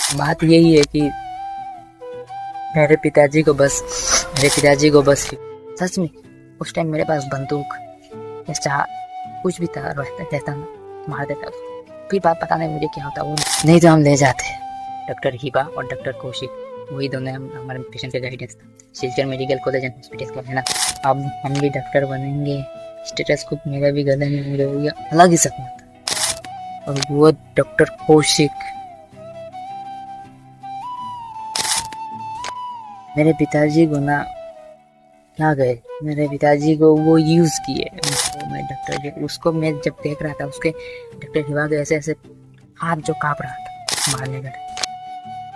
बात यही है कि मेरे पिताजी को बस सच में उस टाइम मेरे पास बंदूक या चाह कुछ भी था, रहता ना मार देता उसको। फिर बात पता नहीं मुझे क्या होता, वो नहीं तो हम ले जाते। डॉक्टर हिबा और डॉक्टर कौशिक, वही दोनों हमारे पेशेंट के गाइडेंस था। Silchar medical college and hospital का है ना। अब हम भी डॉक्टर बनेंगे, स्टेथोस्कोप मेरा भी गले में मेरे हो गया, अलग ही सपना था। और वो डॉक्टर कौशिक मेरे पिताजी को ना क्या गए, मेरे पिताजी को वो यूज़ किए। मैं डॉक्टर उसको मैं जब देख रहा था, उसके डॉक्टर हिबा के ऐसे ऐसे हाथ जो काँप रहा था मारने का,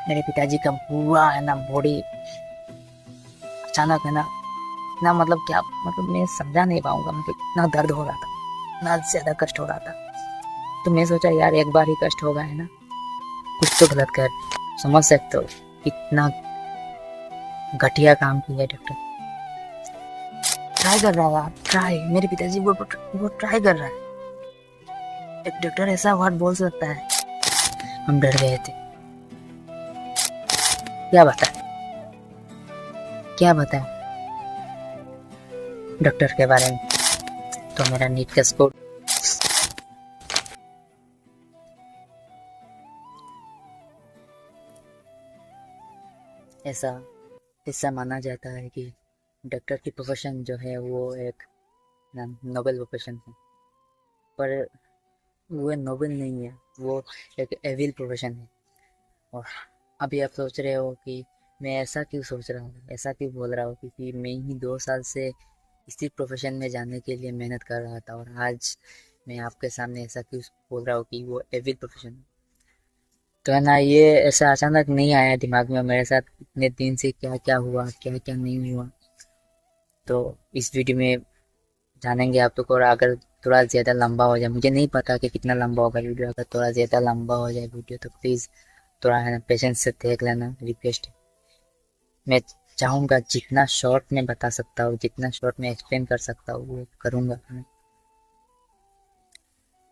मेरे पिताजी का पूरा है ना बॉडी अचानक है ना मतलब क्या, मतलब मैं समझा नहीं पाऊंगा, मतलब इतना दर्द हो रहा था, इतना ज़्यादा कष्ट हो रहा था। तो मैं सोचा यार एक बार ही कष्ट होगा है ना, कुछ तो गलत कर, समझ सकते हो इतना घटिया काम किया डॉक्टर। ट्राई कर रहा था, ट्राई, मेरे पिताजी वो ट्राई कर रहा है। एक डॉक्टर ऐसा वर्ड बोल सकता है। हम डर गए थे। क्या बताएं डॉक्टर के बारे में। तो मेरा नीट का स्कोर ऐसा ऐसा माना जाता है कि डॉक्टर की प्रोफेशन जो है वो एक नोबेल प्रोफेशन है, पर वो नोबेल नहीं है, वो एक एविल प्रोफेशन है। और अभी आप सोच रहे हो कि मैं ऐसा क्यों सोच रहा हूँ, ऐसा क्यों बोल रहा हूँ, क्योंकि मैं ही 2 साल से इसी प्रोफेशन में जाने के लिए मेहनत कर रहा था, और आज मैं आपके सामने ऐसा क्यों बोल रहा हूँ कि वो एविल प्रोफेशन है। तो है ना, ये ऐसा अचानक नहीं आया दिमाग में, मेरे साथ इतने दिन से क्या क्या हुआ, क्या क्या नहीं हुआ। तो इस वीडियो में जानेंगे आप लोग। और अगर थोड़ा ज़्यादा लंबा हो जाए, मुझे नहीं पता कि कितना लंबा होगा वीडियो, अगर थोड़ा ज़्यादा लंबा हो जाए वीडियो तो प्लीज़ थोड़ा है ना पेशेंस से देख लेना, रिक्वेस्ट है। मैं चाहूँगा जितना शॉर्ट में बता सकता हूँ, जितना शॉर्ट में एक्सप्लेन कर सकता हूँ वो करूँगा।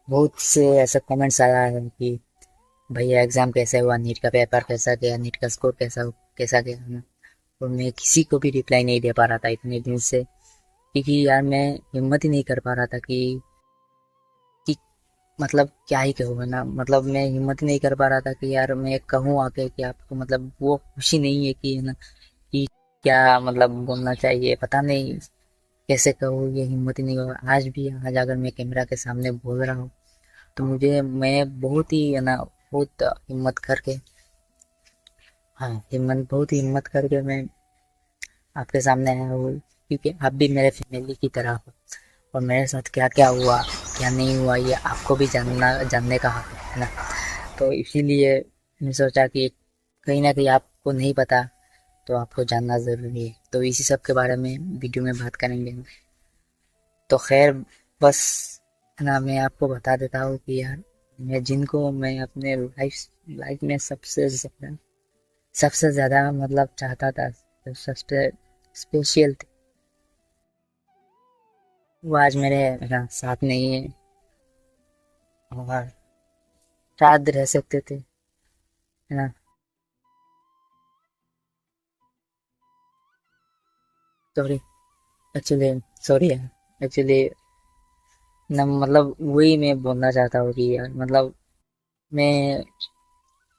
बहुत से ऐसा कमेंट्स आया है कि भैया एग्ज़ाम कैसे हुआ, नीट का पेपर कैसा गया, नीट का स्कोर कैसा गया है ना। और मैं किसी को भी रिप्लाई नहीं दे पा रहा था इतने दिन से, क्योंकि यार मैं हिम्मत ही नहीं कर पा रहा था कि मतलब क्या ही कहूँ ना, मतलब मैं हिम्मत ही नहीं कर पा रहा था कि यार मैं कहूँ आके कि आपको, मतलब वो खुशी नहीं है कि है ना, कि क्या मतलब बोलना चाहिए, पता नहीं कैसे कहूँ, ये हिम्मत ही नहीं हो। आज अगर मैं कैमरा के सामने बोल रहा हूँ तो मैं बहुत ही है ना, बहुत हिम्मत करके, हाँ बहुत ही हिम्मत करके मैं आपके सामने आया हूँ, क्योंकि आप भी मेरे फैमिली की तरह हो। और मेरे साथ क्या क्या हुआ, क्या नहीं हुआ, ये आपको भी जानने का हक है ना। तो इसीलिए मैं सोचा कि कहीं ना कहीं आपको नहीं पता तो आपको जानना ज़रूरी है, तो इसी सब के बारे में वीडियो में बात करेंगे। तो खैर, बस है ना, मैं आपको बता देता हूँ कि यार मैं अपने लाइफ में सबसे ज़्यादा मतलब चाहता था, तो सबसे स्पेशल थे, वो आज मेरे है ना साथ नहीं है, और साथ रह सकते थे है ना। सॉरी, एक्चुअली सॉरी यार, एक्चुअली ना मतलब वही मैं बोलना चाहता हूँ कि यार मतलब मैं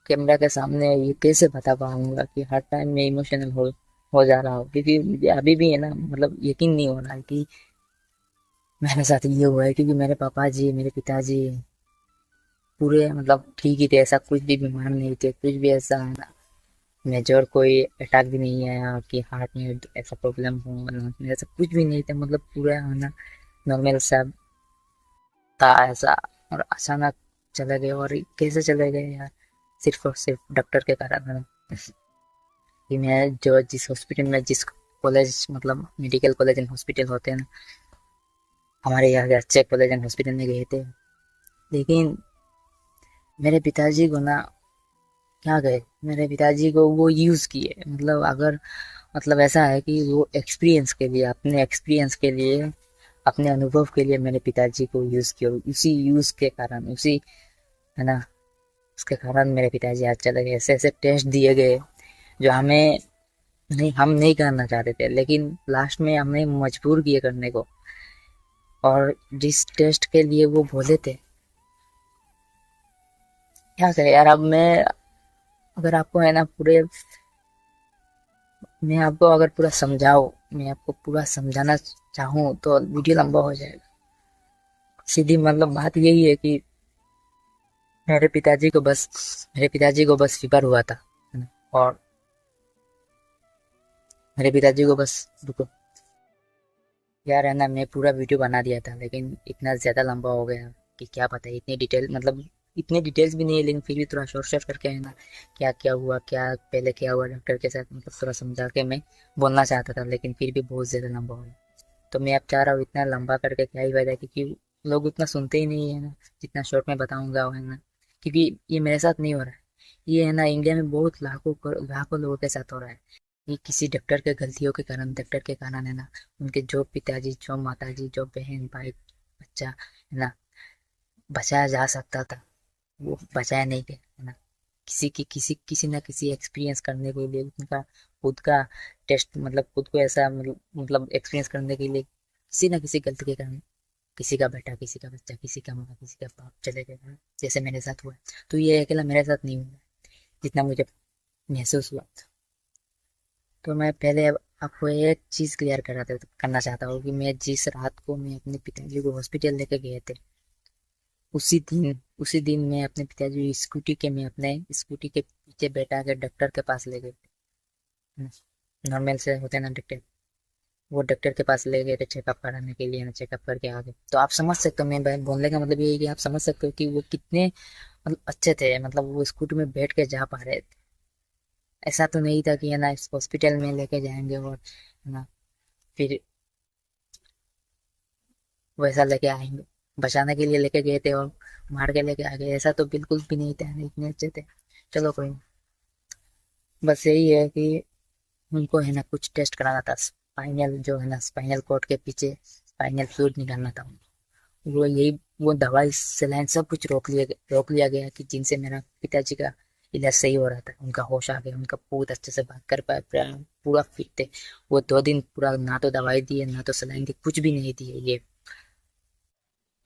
कैमरा के सामने ये कैसे बता पाऊंगा कि हर टाइम मैं इमोशनल हो जा रहा हूँ, क्योंकि मुझे अभी भी है ना मतलब यकीन नहीं हो रहा है कि मेरे साथ ये हुआ है, क्योंकि मेरे पिताजी पूरे मतलब ठीक ही थे, ऐसा कुछ भी बीमार नहीं थे, कुछ भी ऐसा है ना मेजर कोई अटैक भी नहीं आया कि हार्ट में ऐसा प्रॉब्लम हो, lungs में ऐसा कुछ भी नहीं था, मतलब पूरा है ना नॉर्मल सा था ऐसा। और अचानक चले गए, और कैसे चले गए यार, सिर्फ और सिर्फ डॉक्टर के कारण है ना। कि मैं जो जिस हॉस्पिटल में, जिस कॉलेज मतलब मेडिकल कॉलेज एंड हॉस्पिटल होते हैं ना, हमारे यहाँ के अच्छे कॉलेज एंड हॉस्पिटल में गए थे, लेकिन मेरे पिताजी को ना क्या गए, मेरे पिताजी को वो यूज़ किए। मतलब अगर मतलब ऐसा है कि वो एक्सपीरियंस के लिए, अपने एक्सपीरियंस के लिए, अपने अनुभव के लिए मेरे पिताजी को यूज़ किया, उसी यूज़ के कारण, उसी है ना उसके कारण मेरे पिताजी आज चले गए। ऐसे ऐसे टेस्ट दिए गए जो हमें नहीं, हम नहीं करना चाहते थे, लेकिन लास्ट में हमें मजबूर किए करने को। और जिस टेस्ट के लिए वो बोले थे, क्या करें यार। अब मैं, अगर आपको है ना पूरे, मैं आपको अगर पूरा समझाऊं, मैं आपको पूरा समझाना चाहूँ तो वीडियो लंबा हो जाएगा। सीधी मतलब बात यही है कि मेरे पिताजी को बस फीवर हुआ था, है ना? और मेरे पिताजी को बस, रुको यार, है ना, मैं पूरा वीडियो बना दिया था, लेकिन इतना ज़्यादा लंबा हो गया कि क्या पता है, इतनी डिटेल मतलब इतने डिटेल्स भी नहीं है, लेकिन फिर भी थोड़ा शॉर्ट शॉर्ट करके, है ना, क्या क्या हुआ, क्या पहले क्या हुआ डॉक्टर के साथ, मतलब थोड़ा समझा के मैं बोलना चाहता था, लेकिन फिर भी बहुत ज़्यादा लंबा हो गया। तो मैं अब चाह रहा हूँ इतना लंबा करके क्या ही फायदा, क्योंकि लोग उतना सुनते ही नहीं है ना, जितना शॉर्ट में बताऊंगा, है ना। क्योंकि ये मेरे साथ नहीं हो रहा है, ये है ना इंडिया में बहुत लाखों लोगों के साथ हो रहा है। ये किसी डॉक्टर के गलतियों के कारण, डॉक्टर के कारण, है ना, उनके जो पिताजी, जो माताजी, जो बहन भाई, बच्चा, है ना, बचाया जा सकता था, वो बचाया नहीं गया, है ना। किसी ना किसी एक्सपीरियंस करने के लिए उनका खुद का टेस्ट, मतलब खुद को ऐसा मतलब एक्सपीरियंस करने के लिए किसी ना किसी गलती के कारण किसी का बेटा, किसी का बच्चा, किसी का माँ, किसी का बाप चले गए, है ना, जैसे मेरे साथ हुआ है। तो ये अकेला मेरे साथ नहीं हुआ, जितना मुझे महसूस हुआ। तो मैं पहले अब आपको एक चीज़ क्लियर करना चाहता हूँ कि मैं जिस रात को मैं अपने पिताजी को हॉस्पिटल लेके गए थे, उसी दिन मैं अपने पिताजी को मैं अपने स्कूटी के पीछे बैठा के डॉक्टर के पास ले गए थे। नॉर्मल से होते हैं ना डॉक्टर, वो डॉक्टर के पास ले गए थे चेकअप कराने के लिए ना, चेकअप करके आ गए। तो आप समझ सकते हो, मैं बोलने का मतलब ये है कि आप समझ सकते हो कि वो कितने मतलब अच्छे थे, मतलब वो स्कूटी में बैठ के जा पा रहे थे। ऐसा तो नहीं था कि है ना इस हॉस्पिटल में लेके जाएंगे और है ना फिर वैसा लेके आएंगे, बचाने के लिए लेके गए थे और मार के लेके आ गए, ऐसा तो बिल्कुल भी नहीं था, इतने अच्छे थे। चलो कोई नहीं। बस यही है कि उनको है ना कुछ टेस्ट कराना था, स्पाइनल जो है ना, स्पाइनल कॉर्ड के पीछे स्पाइनल फ्लूइड निकालना था उनको। वो यही, वो दवाई सलाइन सब कुछ रोक लिया गया कि जिनसे मेरा पिताजी का इलाज सही हो रहा था, उनका होश आ गया, उनका बहुत अच्छे से बात कर पाए, पूरा फिट थे। वो 2 दिन पूरा ना तो दवाई दी है, ना तो सलाइन दी, कुछ भी नहीं दी है ये।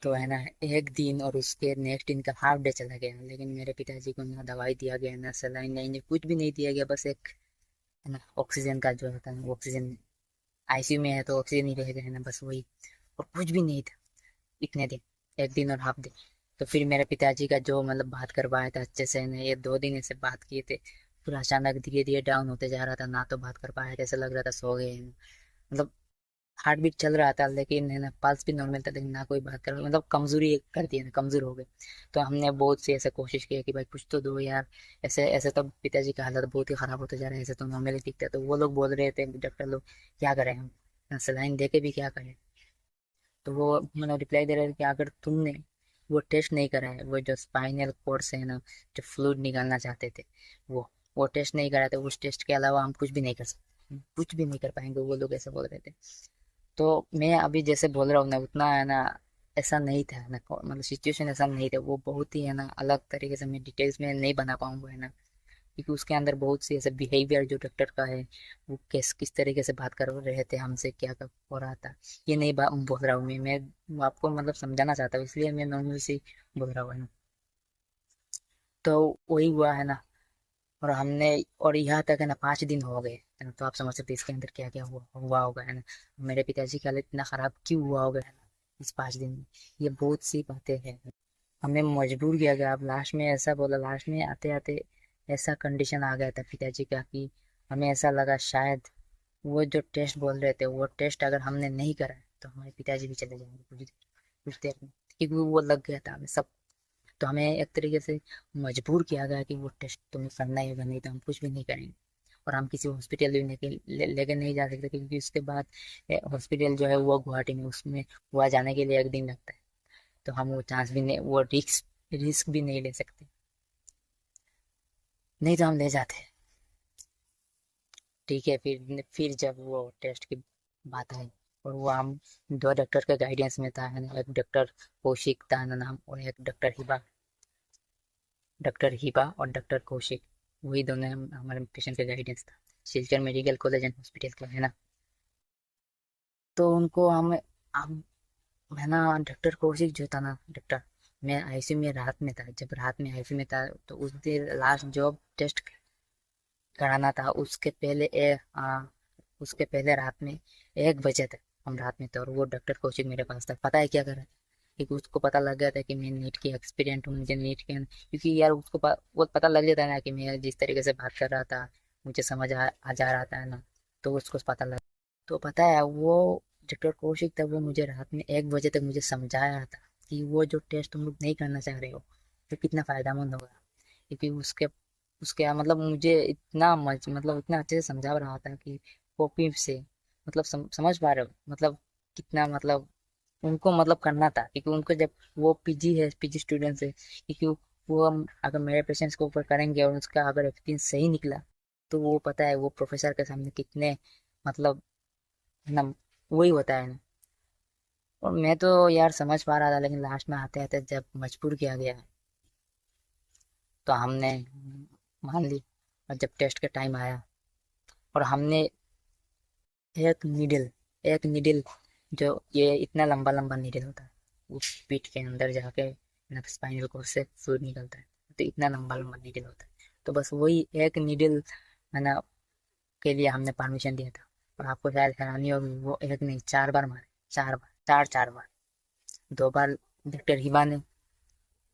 तो है ना, एक दिन और उसके नेक्स्ट दिन का हाफ डे चला गया, लेकिन मेरे पिताजी को ना दवाई दिया गया, ना सलाइन, नहीं कुछ भी नहीं दिया गया। बस एक है ना ऑक्सीजन का जो होता है ना, ऑक्सीजन, आईसीयू में है तो ऑक्सीजन ही रहेगा, है ना, बस वही। और कुछ भी नहीं था इतने दिन, एक दिन और हाफ डे। तो फिर मेरे पिताजी का जो मतलब बात करवाया था अच्छे से ना, ये 2 दिन ऐसे बात किए थे, फिर अचानक धीरे धीरे डाउन होते जा रहा था, ना तो बात कर पाया, जैसे लग रहा था सो गए हैं। मतलब हार्ट बीट चल रहा था, लेकिन है ना पल्स भी नॉर्मल था, लेकिन ना कोई बात कर, मतलब कमजोरी कर दी है ना, कमजोर हो गए। तो हमने बहुत सी ऐसे कोशिश की है कि भाई कुछ तो दो यार, ऐसे ऐसे तो पिताजी का हालत बहुत ही खराब होते जा रहा है, ऐसे तो नॉर्मली दिखता है। तो वो लोग बोल रहे थे, डॉक्टर लोग, क्या करें हम, सलाइन दे के भी क्या करें। तो वो मतलब रिप्लाई दे रहे थे कि अगर तुमने वो टेस्ट नहीं करा है, वो जो स्पाइनल कोर्ड से है ना, जो फ्लूइड निकालना चाहते थे, वो वो टेस्ट नहीं करा, तो उस टेस्ट के अलावा हम कुछ भी नहीं कर सकते, कुछ भी नहीं कर पाएंगे, वो लोग ऐसे बोल रहे थे। तो मैं अभी जैसे बोल रहा हूँ ना, उतना है ना ऐसा नहीं था ना, मतलब सिचुएशन ऐसा नहीं था, वो बहुत ही है ना अलग तरीके से, मैं डिटेल्स में नहीं बना पाऊंगा, है ना, क्योंकि उसके अंदर बहुत सी ऐसे बिहेवियर जो डॉक्टर का है, वो किस तरीके से बात कर रहे थे हमसे, क्या कर हो रहा था, ये नहीं बोल रहा हूँ मैं आपको मतलब समझाना चाहता हूँ, इसलिए मैं नॉर्मली से बोल रहा हूँ, है ना। तो वही हुआ है ना। और हमने, और यहाँ तक है ना 5 दिन हो गए, है ना, तो आप समझ सकते हैं इसके अंदर क्या क्या हुआ होगा, है ना। मेरे पिताजी का हालत इतना खराब क्यों हुआ होगा, है ना, इस 5 दिन में। ये बहुत सी बातें हैं, हमें मजबूर किया गया। अब लास्ट में ऐसा बोला, लास्ट में आते आते ऐसा कंडीशन आ गया था पिताजी का कि हमें ऐसा लगा शायद वो जो टेस्ट बोल रहे थे, वो टेस्ट अगर हमने नहीं करा तो हमारे पिताजी भी चले जाएंगे कुछ देर में, क्योंकि वो लग गया था हमें सब। तो हमें एक तरीके से मजबूर किया गया कि वो टेस्ट तुम्हें करना ही होगा, नहीं तो हम कुछ भी नहीं करेंगे। और हम किसी हॉस्पिटल भी लेके नहीं जा सकते, क्योंकि उसके बाद हॉस्पिटल जो है वो गुवाहाटी में, उसमें वहाँ जाने के लिए एक दिन लगता है। तो हम वो चांस भी नहीं, वो रिस्क भी नहीं ले सकते, नहीं तो हम ले जाते। ठीक है, फिर जब वो टेस्ट की बात आई, और वो हम 2 डॉक्टर के गाइडेंस में था, है ना, एक डॉक्टर कौशिक था ना नाम, और एक डॉक्टर हिबा। डॉक्टर हिबा और डॉक्टर कौशिक, वही दोनों हमारे पेशेंट का गाइडेंस था। Silchar medical college and hospital का है ना। तो उनको हम है ना, डॉक्टर कौशिक जो था ना डॉक्टर, मैं आईसीयू में रात में था, जब रात में आईसीयू में था तो उस दिन लास्ट जॉब टेस्ट कराना था, उसके पहले रात में 1 बजे तक हम रात में थे, और वो डॉक्टर कौशिक मेरे पास था। पता है क्या करा, क्योंकि उसको पता लग गया था कि मैं नीट की एक्सपीरियंट हूँ, मुझे नीट के, क्योंकि यार वो पता लग जाता है ना कि मैं जिस तरीके से बात कर रहा था मुझे समझ आ जा रहा था ना, तो उसको पता लग। तो पता है वो डॉक्टर कौशिक था, वो मुझे रात में 1 बजे तक मुझे समझा रहा था कि वो जो टेस्ट तुम लोग नहीं करना चाह रहे हो वो कितना फायदेमंद होगा। क्योंकि उसके उसके मतलब मुझे मतलब इतना अच्छे से समझा रहा था कि कॉपी से मतलब समझ पा रहे हो, मतलब कितना मतलब उनको मतलब करना था, क्योंकि उनको जब वो पीजी स्टूडेंट्स है, क्योंकि वो अगर मेरे पेशेंट्स को ऊपर करेंगे और उसका अगर एक्सपीरियंस सही निकला तो वो पता है वो प्रोफेसर के सामने कितने मतलब ना वही होता है ना। और मैं तो यार समझ पा रहा था, लेकिन लास्ट में आते आते जब मजबूर किया गया तो हमने मान ली। और जब टेस्ट का टाइम आया और हमने एक नीडल जो ये इतना लंबा लंबा नीडल होता है, वो पीठ के अंदर जाके स्पाइनल कोर्ड से फ्लूइड निकलता है, तो इतना लंबा लंबा नीडल होता है। तो बस वही एक नीडल है ना के लिए हमने परमिशन दिया था। और आपको शायद हैरानी होगी, वो एक नहीं 4 बार मारे, 4 बार, चार बार। 2 बार डॉक्टर हिबा ने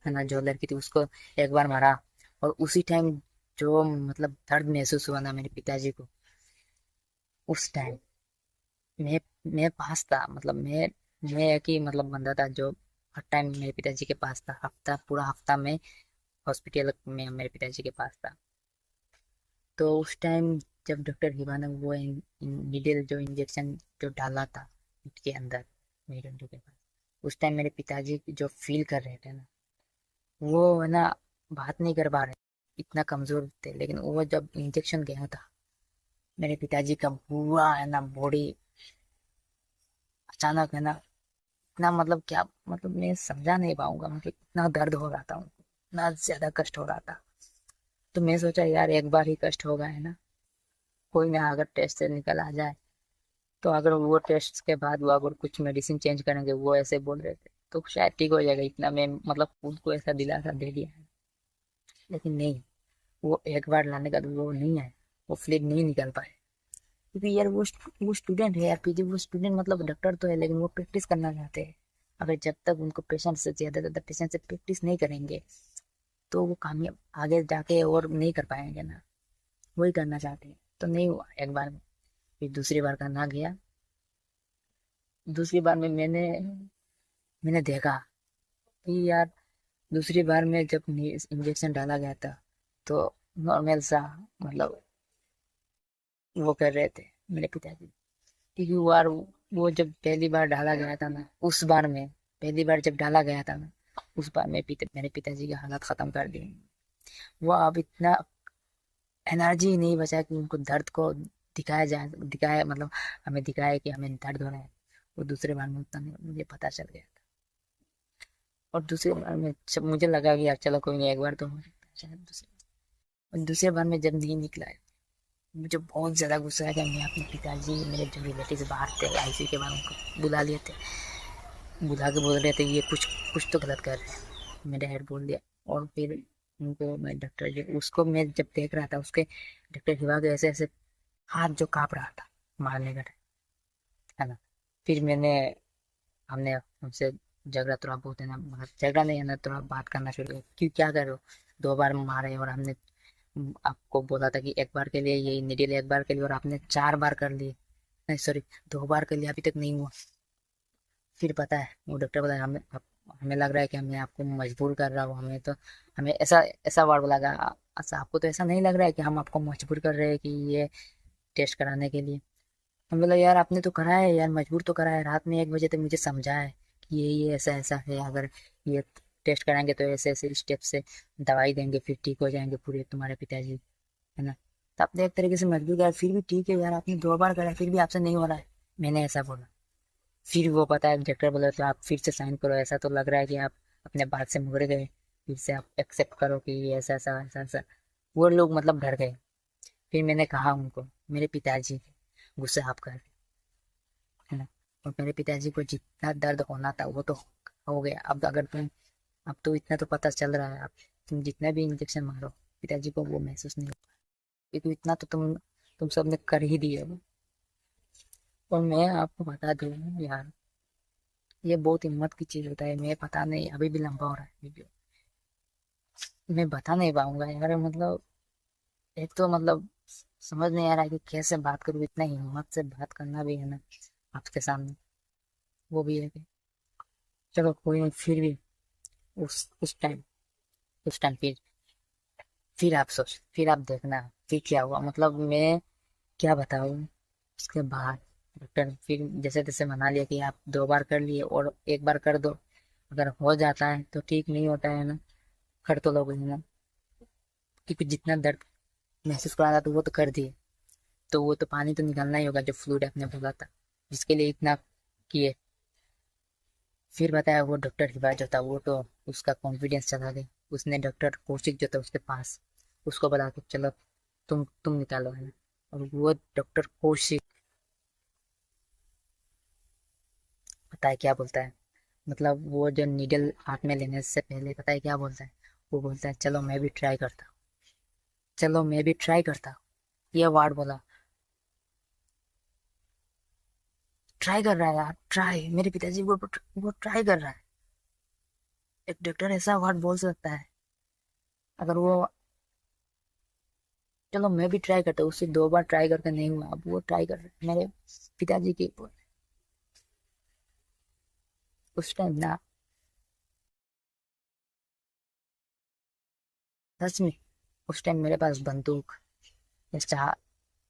है ना जो लड़की थी उसको 1 बार मारा। और उसी टाइम जो मतलब दर्द महसूस हुआ ना मेरे पिताजी को, उस टाइम मैं मैं पास था, मतलब मैं एक ही मतलब बंदा था जो हर टाइम मेरे पिताजी के पास था, पूरा हफ्ता में हॉस्पिटल में मेरे पिताजी के पास था। तो उस टाइम जब डॉक्टर हिबा ने वो नीडल जो इंजेक्शन जो डाला था पीठ के अंदर मेरे घंटों के पास, उस टाइम मेरे पिताजी जो फील कर रहे थे ना, वो है ना बात नहीं कर पा रहे, इतना कमजोर थे। लेकिन वो जब इंजेक्शन गया था मेरे पिताजी का पूरा है ना बॉडी अचानक है ना, इतना मतलब क्या मतलब मैं समझा नहीं पाऊंगा, मतलब इतना दर्द हो रहा था उनको, इतना ज्यादा कष्ट हो रहा था। तो मैं सोचा यार एक बार ही कष्ट होगा है ना, कोई ना, अगर टेस्ट से निकल आ जाए तो अगर वो टेस्ट के बाद वो अगर कुछ मेडिसिन चेंज करेंगे, वो ऐसे बोल रहे थे, तो शायद ठीक हो जाएगा, इतना मैं मतलब खुद को ऐसा दिलासा दे दिया है। लेकिन नहीं, वो एक बार लाने का तो वो नहीं आए, वो फ्लूइड नहीं निकल पाए। क्योंकि यार वो स्टूडेंट है यार, पीजी वो स्टूडेंट मतलब डॉक्टर तो है, लेकिन वो प्रैक्टिस करना चाहते हैं। अगर जब तक उनको पेशेंट से ज्यादा पेशेंट से प्रैक्टिस नहीं करेंगे तो वो कामयाब आगे जाके और नहीं कर पाएंगे ना, वही करना चाहते हैं। तो नहीं हुआ एक बार में, फिर दूसरी बार करना गया। दूसरी बार में मैंने देखा कि यार दूसरी बार में जब इंजेक्शन डाला गया था तो नॉर्मल सा मतलब वो कर रहे थे मेरे पिताजी। क्योंकि वो यार वो जब पहली बार डाला गया था ना, उस बार में पहली बार जब डाला गया था ना, उस बार में मेरे पिताजी की हालत खत्म कर दी। वो अब इतना एनर्जी ही नहीं बचा कि उनको दर्द को दिखाया मतलब हमें दिखाया कि हमें दर्द हो रहा है। वो दूसरे बार में उतना नहीं, मुझे पता चल गया था। और दूसरे बार में जब मुझे लगा कि यार चलो कोई नहीं, एक बार तो हो सकता है शायद और दूसरे बार में जब नहीं निकला है, मुझे बहुत ज़्यादा गुस्सा आया कि मैं अपने पिताजी मेरे जो रिलेटिव बाहर थे आईसीयू के बाहर, उनको बुला लिए थे, बुला के बोल रहे थे ये कुछ कुछ तो गलत कर रहे हैं, मेरे हेड बोल दिया। और फिर उनको मैं डॉक्टर जो उसको मैं जब देख रहा था उसके डॉक्टर हिवा के ऐसे ऐसे हाथ जो कांप रहा था मारने का है ना। फिर हमने उनसे झगड़ा थोड़ा बहुत है ना, मतलब झगड़ा नहीं है ना, थोड़ा बात करना शुरू किया, क्यों क्या कर रहे हो, 2 बार मारे और हमने आपको बोला था कि एक बार के लिए ये निडिल एक बार के लिए, और आपने 4 बार कर लिए, नहीं सॉरी 2 बार कर लिया, अभी तक नहीं हुआ। फिर पता है वो डॉक्टर बोला हमें लग रहा है कि मैं आपको मजबूर कर रहा हूँ, हमें तो हमें ऐसा ऐसा वर्ड लगा, अच्छा आपको तो ऐसा नहीं लग रहा है कि हम आपको मजबूर कर रहे हैं कि ये टेस्ट कराने के लिए। हम बोला यार आपने तो करा है यार, मजबूर तो करा है, रात में 1 बजे तक मुझे समझा है कि ये ऐसा ऐसा है, अगर ये टेस्ट कराएंगे तो ऐसे ऐसे स्टेप से दवाई देंगे फिर ठीक हो जाएंगे पूरे तुम्हारे पिताजी, है ना। तो आपने एक तरीके से मजबूर करा, फिर भी ठीक है यार, आपने 2 बार करा फिर भी आपसे नहीं हो रहा है, मैंने ऐसा बोला। फिर वो पता है डॉक्टर बोला तो आप फिर से साइन करो, ऐसा तो लग रहा है कि आप अपने बात से मुकर गए। फिर से आप एक्सेप्ट करो कि ये ऐसा ऐसा ऐसा ऐसा। वो लोग मतलब डर गए। फिर मैंने कहा उनको, मेरे पिताजी गुस्सा आप कर रहे, है ना। और मेरे पिताजी को जितना दर्द होना था वो तो हो गया। अब अगर तुम, अब तो इतना तो पता चल रहा है, अब तुम जितना भी इंजेक्शन मारो पिताजी को वो महसूस नहीं होगा, क्योंकि इतना तो तुम सबने कर ही दिया वो। और मैं आपको बता दूं यार, ये बहुत हिम्मत की चीज होता है। मैं पता नहीं, अभी भी लंबा हो रहा है वीडियो, मैं बता नहीं पाऊंगा यार। मतलब एक तो मतलब समझ नहीं आ रहा है कि कैसे बात करूँ, इतना हिम्मत से बात करना भी है ना आपके सामने, वो भी है कि चलो कोई नहीं। फिर भी उस टाइम फिर आप सोच, फिर आप देखना फिर क्या हुआ। मतलब मैं क्या बताऊँ। उसके बाद डॉक्टर फिर जैसे तैसे मना लिया कि आप 2 बार कर लिए और एक बार कर दो, अगर हो जाता है तो ठीक, नहीं होता है ना कर तो लोगे ना, क्योंकि जितना दर्द महसूस करा था तो वो तो कर दिए, तो वो तो पानी तो निकालना ही होगा जो फ्लूइड आपने बोला था, जिसके लिए इतना किए। फिर बताया वो डॉक्टर के पास जो था वो तो उसका कॉन्फिडेंस चला गया। उसने डॉक्टर कौशिक जो था उसके पास, उसको बोला कि चलो तुम निकालो, है ना। और वो डॉक्टर कौशिक पता है क्या बोलता है, मतलब वो जो नीडल हाथ में लेने से पहले पता है क्या बोलता है, वो बोलता है चलो मैं भी ट्राई करता हूँ, चलो मैं भी ट्राई करता हूँ। ये वर्ड बोला, ट्राई कर रहा है यार, ट्राई। मेरे पिताजी वो ट्राई कर रहा है। एक डॉक्टर ऐसा वर्ड बोल सकता है। अगर वो, चलो मैं भी ट्राई करता हूँ, उससे 2 बार ट्राई करके नहीं हुआ, अब वो ट्राई कर रहे हैं मेरे पिताजी के ऊपर। उस टाइम ना, सच में उस टाइम मेरे पास बंदूक या चाह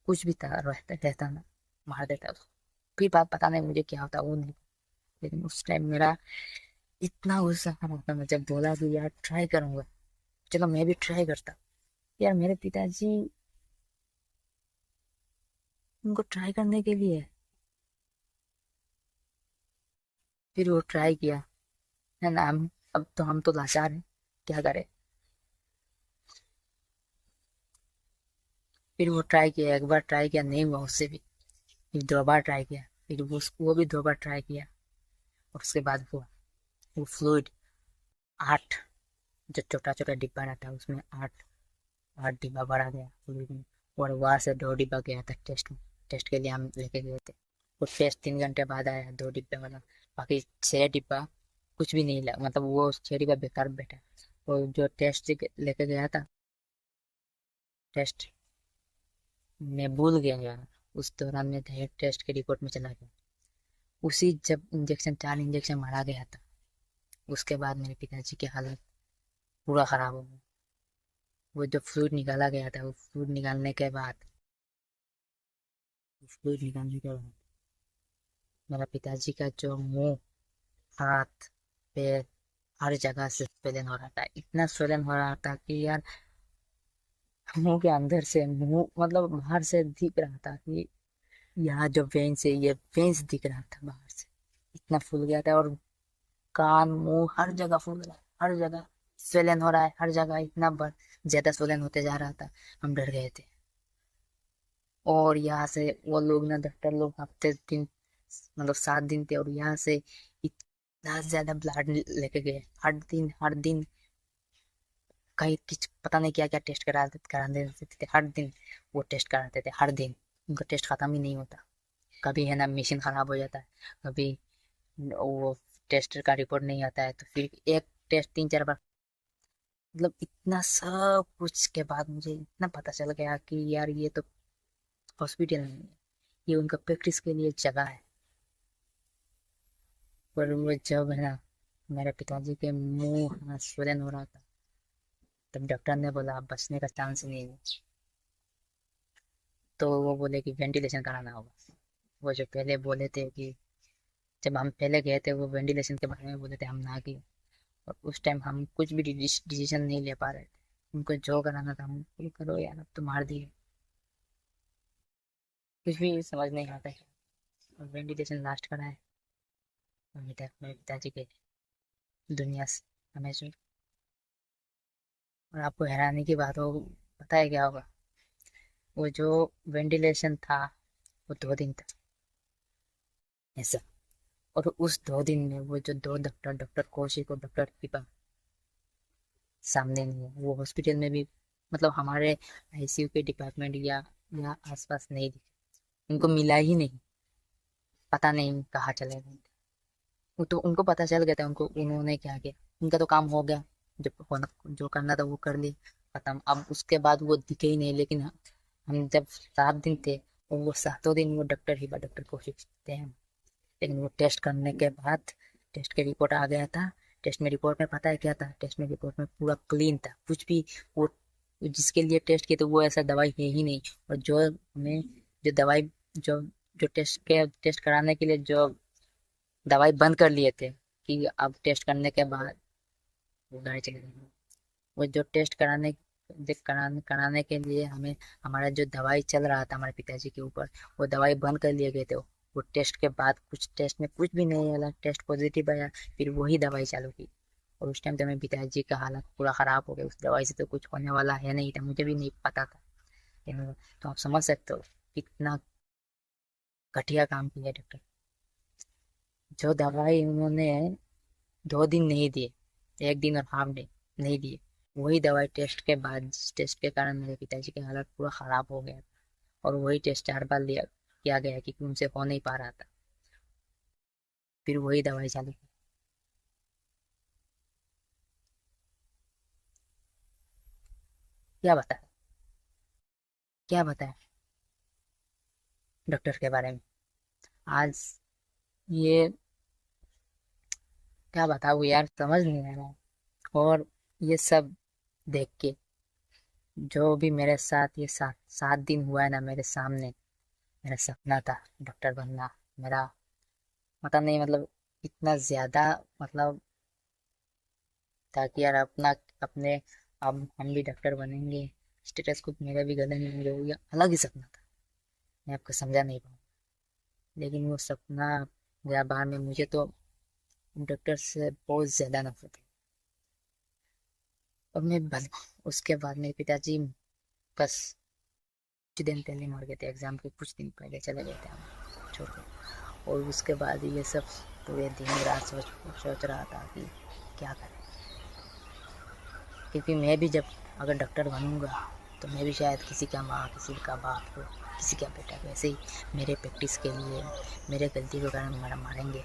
कुछ भी था, रहता ना, मार देता उसको। फिर बात पता नहीं मुझे क्या होता वो नहीं, लेकिन उस टाइम मेरा इतना गुस्सा आ रहा था। मैं जब बोला कि यार ट्राई करूंगा, चलो मैं भी ट्राई करता, यार मेरे पिताजी, उनको ट्राई करने के लिए, फिर वो ट्राई किया, है ना। अब तो हम तो लाचार हैं, क्या करें। फिर वो ट्राई किया, एक बार ट्राई किया नहीं हुआ उससे भी, फिर 2 बार ट्राई किया, फिर वो भी 2 बार ट्राई किया। और उसके बाद वो फ्लूइड 8, जो छोटा छोटा डिब्बा रहता है उसमें 8 डिब्बा भरा गया फ्लूइड में। और वहां से 2 डिब्बा गया था टेस्ट में, टेस्ट के लिए हम लेके गए थे। वो टेस्ट 3 घंटे बाद आया, 2 डिब्बे वाला। बाकी 6 डिब्बा कुछ भी नहीं लगा, मतलब वो 6 डिब्बा बेकार बैठा। और जो टेस्ट लेके गया था, टेस्ट मैं भूल गया यार। उस दौरान में डायरेक्ट टेस्ट के रिपोर्ट में चला गया, उसी जब इंजेक्शन 4 इंजेक्शन मारा गया था, उसके बाद मेरे पिताजी की हालत पूरा खराब हो गया। वो जो फ्लूइड निकाला गया था, वो फ्लूइड निकालने के बाद मेरा पिताजी का जो मुंह, हाथ, पैर, हर जगह से स्वेलन हो रहा था, इतना स्वेलन हो रहा था कि यार मुंह के अंदर से, मुंह मतलब बाहर से दिख रहा था कि यहाँ जो वेन्स है ये वेन्स दिख रहा था बाहर से, इतना फूल गया था। और कान मुंह हर जगह फूल रहा है, हर जगह स्वेलन हो रहा है, हर जगह इतना ज्यादा स्वेलन होते जा रहा था, हम डर गए थे। और यहाँ से वो लोग ना, डॉक्टर लोग हफ्ते दिन, मतलब 7 दिन थे, और यहाँ से इतना ज्यादा ब्लड लेके गए, हर दिन कहीं कुछ पता नहीं क्या क्या टेस्ट कराते थे, हर दिन वो टेस्ट कराते थे, हर दिन उनका टेस्ट खत्म ही नहीं होता। कभी है ना मशीन खराब हो जाता है, कभी वो टेस्ट का रिपोर्ट नहीं आता है, तो फिर एक टेस्ट 3 4 बार। मतलब इतना सब कुछ के बाद मुझे इतना पता चल गया कि यार ये तो हॉस्पिटल नहीं है, ये उनका प्रैक्टिस के लिए जगह है। पर वो जब है ना मेरे पिताजी के मुंह हाथ swollen हो रहा था, तब डॉक्टर ने बोला अब बचने का चांस नहीं है। तो वो बोले कि वेंटिलेशन कराना होगा। वो जो पहले बोले थे कि, जब हम पहले गए थे वो वेंटिलेशन के बारे में बोले थे, हम ना किए। और उस टाइम हम कुछ भी डिसीजन नहीं ले पा रहे थे, उनको जो कराना था हम बोले, करो यार अब तो मार दिए, कुछ भी समझ नहीं आता है। और वेंटिलेशन लास्ट करा है, और मेरे पिताजी के दुनिया से हमें और आपको हैरानी की बात हो, पता है क्या होगा? वो जो वेंटिलेशन था वो 2 दिन तक ऐसा। और उस 2 दिन में वो जो दो डॉक्टर, डॉक्टर कौशिक और डॉक्टर कृपा, सामने नहीं है वो हॉस्पिटल में भी। मतलब हमारे आईसीयू के डिपार्टमेंट या आसपास नहीं दिखे, उनको मिला ही नहीं। पता नहीं कहाँ चले गए। वो तो उनको पता चल गया था, उनको उन्होंने क्या किया, उनका तो काम हो गया। जो करना था वो कर लिया, खत्म। अब उसके बाद वो दिखे ही नहीं। लेकिन हम जब 7 दिन थे, और वो 7 दिन वो डॉक्टर ही डॉक्टर कोशिश थे हम। लेकिन वो टेस्ट करने के बाद टेस्ट की रिपोर्ट आ गया था। टेस्ट में रिपोर्ट में पता है क्या था? टेस्ट में रिपोर्ट में पूरा क्लीन था, कुछ भी वो जिसके लिए टेस्ट किए थे वो ऐसा दवाई है ही नहीं। और जो हमें जो दवाई जो जो टेस्ट कराने के लिए जो दवाई बंद कर लिए थे कि अब टेस्ट करने के बाद वो गाड़ी चले गई। वो जो टेस्ट कराने के लिए हमें हमारा जो दवाई चल रहा था हमारे पिताजी के ऊपर, वो दवाई बंद कर लिए गए थे। वो टेस्ट के बाद कुछ टेस्ट में कुछ भी नहीं आया, टेस्ट पॉजिटिव आया, फिर वही दवाई चालू की। और उस टाइम तो मेरे पिताजी का हालत पूरा ख़राब हो गया। उस दवाई से तो कुछ होने वाला है नहीं था, मुझे भी नहीं पता था। तो आप समझ सकते हो कितना घटिया काम किया डॉक्टर। जो दवाई उन्होंने 2 दिन नहीं दिए, 1 दिन और हाफ डे नहीं दिए, वही दवाई टेस्ट के बाद, टेस्ट के कारण मेरे पिताजी की हालत पूरा ख़राब हो गया। और वही टेस्ट 4 बार लिया किया गया क्योंकि उनसे हो नहीं पा रहा था। फिर वही दवाई चालू की। क्या बताए, क्या बताए डॉक्टर के बारे में आज? ये क्या बताऊँ यार, समझ नहीं आ रहा है। और ये सब देख के, जो भी मेरे साथ ये 7 दिन हुआ है ना मेरे सामने, मेरा सपना था डॉक्टर बनना। मेरा पता नहीं, मतलब इतना ज्यादा, मतलब था कि यार अपना अपने अब हम भी डॉक्टर बनेंगे, स्टेटस कुछ मेरा भी गले मिलेंगे, वो ये अलग ही सपना था। मैं आपको समझा नहीं पाऊँ। लेकिन वो सपना गया बाहर में। मुझे तो डॉक्टर से बहुत ज्यादा नफरत है। और मैं भले उसके बाद मेरे पिताजी बस कुछ दिन पहले मर गए थे, एग्जाम के कुछ दिन पहले चले गए थे हम छोड़ के। और उसके बाद ये सब पूरे दिन रात सोच रहा था कि क्या करें। क्योंकि मैं भी जब अगर डॉक्टर बनूंगा तो मैं भी शायद किसी का माँ, किसी का बाप हो, किसी का बेटा, वैसे ही मेरे प्रैक्टिस के लिए मेरे गलती के कारण मेरा मारेंगे।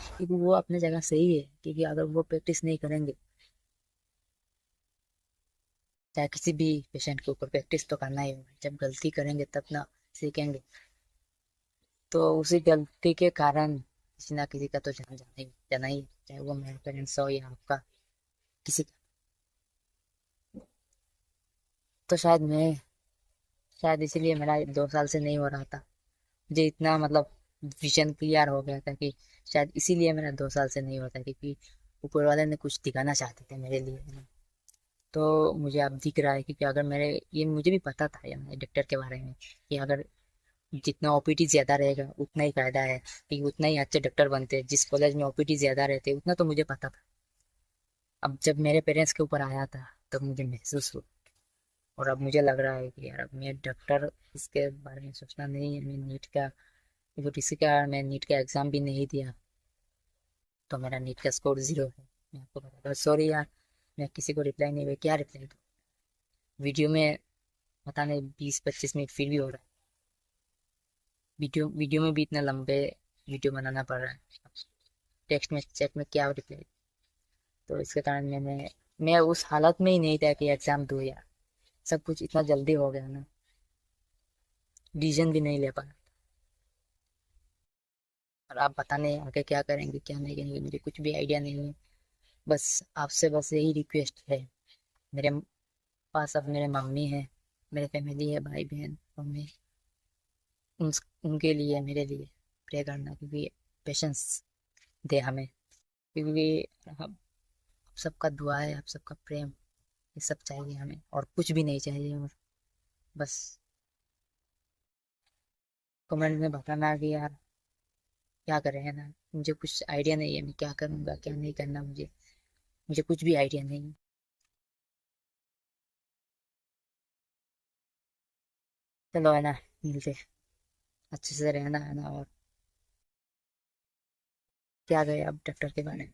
क्योंकि वो अपने जगह सही है, क्योंकि अगर वो प्रैक्टिस नहीं करेंगे, चाहे किसी भी पेशेंट के ऊपर प्रैक्टिस तो करना ही होगा। जब गलती करेंगे तब ना सीखेंगे। तो उसी गलती के कारण किसी ना किसी का तो जाना ही है, चाहे वो मेरे पेरेंट्स हो या आपका, किसी का। तो शायद इसीलिए मेरा 2 साल से नहीं हो रहा था। मुझे इतना मतलब विजन क्लियर हो गया था कि शायद इसीलिए मेरा 2 साल से नहीं होता, क्योंकि ऊपर वाले ने कुछ दिखाना चाहते थे मेरे लिए, है ना। तो मुझे अब दिख रहा है कि अगर मेरे, ये मुझे भी पता था यार डॉक्टर के बारे में, कि अगर जितना ओपीटी ज्यादा रहेगा उतना ही फायदा है, कि उतना ही अच्छे डॉक्टर बनते हैं। जिस कॉलेज में ओपीटी ज्यादा रहते उतना तो मुझे पता था। अब जब मेरे पेरेंट्स के ऊपर आया था तब मुझे महसूस हुआ। और अब मुझे लग रहा है कि यार अब मैं डॉक्टर, इसके बारे में सोचना नहीं है। मैं नीट का, जो किसी का मैं नीट का एग्जाम भी नहीं दिया, तो मेरा नीट का स्कोर 0 है। मैं आपको बता, सॉरी यार, मैं किसी को रिप्लाई नहीं हुआ, क्या रिप्लाई दूँ वीडियो में? पता नहीं 20-25 मिनट फिर भी हो रहा है। वीडियो वीडियो में भी इतना लंबे वीडियो बनाना पड़ रहा है। टेक्स्ट में चैट में क्या रिप्लाई? तो इसके कारण मैं उस हालत में ही नहीं था कि एग्जाम दूँ यार। सब कुछ इतना जल्दी हो गया ना, डिसीजन भी नहीं ले पा। और आप पता नहीं आगे क्या करेंगे क्या नहीं करेंगे, मुझे कुछ भी आइडिया नहीं है। बस आपसे बस यही रिक्वेस्ट है। मेरे पास अब मेरे मम्मी है, मेरे फैमिली है, भाई बहन, और मैं उन उनके लिए, मेरे लिए प्रे करना, क्योंकि पेशेंस दे हमें। क्योंकि आप सबका दुआ है, आप सबका प्रेम, ये सब चाहिए हमें, और कुछ भी नहीं चाहिए। और बस कमेंट में बताना कि यार क्या करें, है ना। मुझे कुछ आइडिया नहीं है, मैं क्या करूँगा क्या नहीं करना, मुझे कुछ भी आइडिया नहीं है। चलो है ना, मिलते, अच्छे से रहना है ना। और क्या गए अब डॉक्टर के बारे में।